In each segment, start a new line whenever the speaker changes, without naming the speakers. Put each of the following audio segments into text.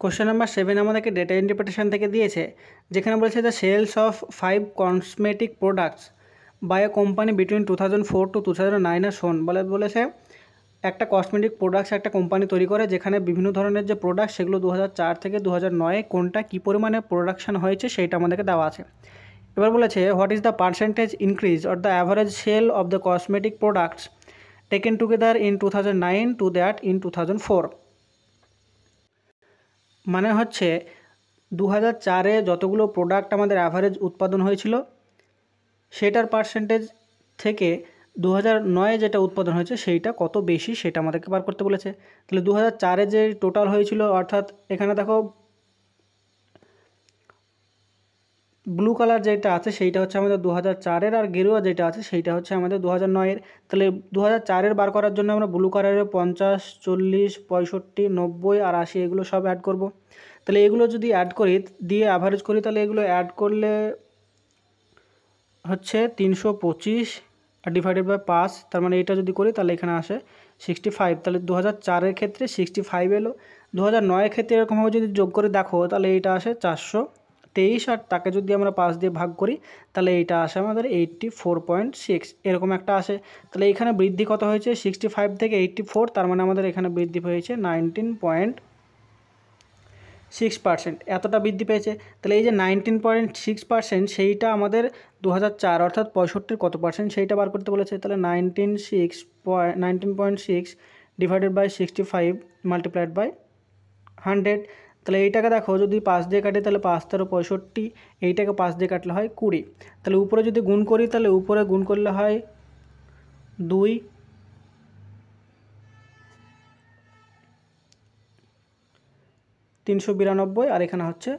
Question number 7 আমাদেরকে data interpretation থেকে দিয়েছে, যেখানে বলেছে the sales of 5 cosmetic products by a company between 2004 to 2009 এর শোন। বলেছে একটা কসমেটিক প্রোডাক্টস একটা কোম্পানি তৈরি করে, যেখানে বিভিন্ন ধরনের যে প্রোডাক্ট সেগুলো 2004 থেকে 2009 কোনটা কী পরিমাণে প্রোডাকশন হয়েছে সেইটা আমাদেরকে দেওয়া আছে। এবার বলেছে what is the percentage increase or the average sale of the cosmetic products taken together in 2009 to that in 2004। মানে হচ্ছে 2004-এ যতগুলো প্রোডাক্ট আমাদের অ্যাভারেজ উৎপাদন হয়েছিল সেটার পার্সেন্টেজ থেকে 2009-এ যেটা উৎপাদন হয়েছে সেইটা কত বেশি সেটা আমাদেরকে বার করতে বলেছে। তাহলে 2004-এ যে টোটাল হয়েছিল, অর্থাৎ এখানে দেখো ব্লু কালার যেটা আছে সেইটা হচ্ছে আমাদের 2004-এর, আর গেরুয়া যেটা আছে সেইটা হচ্ছে আমাদের 2009-এর। তাহলে 2004-এর বার করার জন্য আমরা ব্লু কালারের 50, 40, 65, 90 আর 80 এগুলো সব অ্যাড করব। তাহলে এগুলো যদি অ্যাড করি দিয়ে অ্যাভারেজ করি, তাহলে এগুলো অ্যাড করলে হচ্ছে 325 আর ডিভাইডেড বাই 5, তার মানে এটা যদি করি তাহলে এখানে আসে 65। তাহলে 2004-এর ক্ষেত্রে 65 এলো। 2009-এর ক্ষেত্রে এরকমভাবে যদি যোগ করে দেখো তাহলে এইটা আসে 423, আর তাকে যদি আমরা 5 দিয়ে ভাগ করি তাহলে এইটা আসে আমাদের 84.6 এরকম একটা আসে। তাহলে এখানে বৃদ্ধি কত হয়েছে 65 থেকে 84, তার মানে আমাদের এখানে বৃদ্ধি হয়েছে 19.6%, এতটা বৃদ্ধি পেয়েছে। তাহলে এই যে 19.6% সেইটা আমাদের 2004 অর্থাৎ 65-র কত পার্সেন্ট সেইটা বার করতে বলেছে। তাহলে 19.6 ডিভাইডেড বাই 65 মাল্টিপ্লাইড বাই 100। তাহলে এইটাকে দেখো যদি 5 দিয়ে কাটি তাহলে 5 তেরো 65, এইটাকে 5 দিয়ে কাটলে হয় 20। তাহলে উপরে যদি গুণ করি তাহলে উপরে গুণ করলে হয় 2, 392, আর এখানে হচ্ছে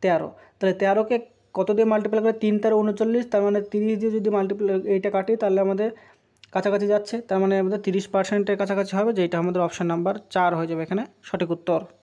13। তাহলে 13কে কত দিয়ে মাল্টিপ্লাই করে 3 13 39, তার মানে 30 দিয়ে যদি মাল্টিপ্লাই এইটা কাটি তাহলে আমাদের কাছাকাছি যাচ্ছে, তার মানে আমাদের 30%-এর কাছাকাছি হবে, যেটা আমাদের অপশান নাম্বার 4 হয়ে যাবে এখানে সঠিক উত্তর।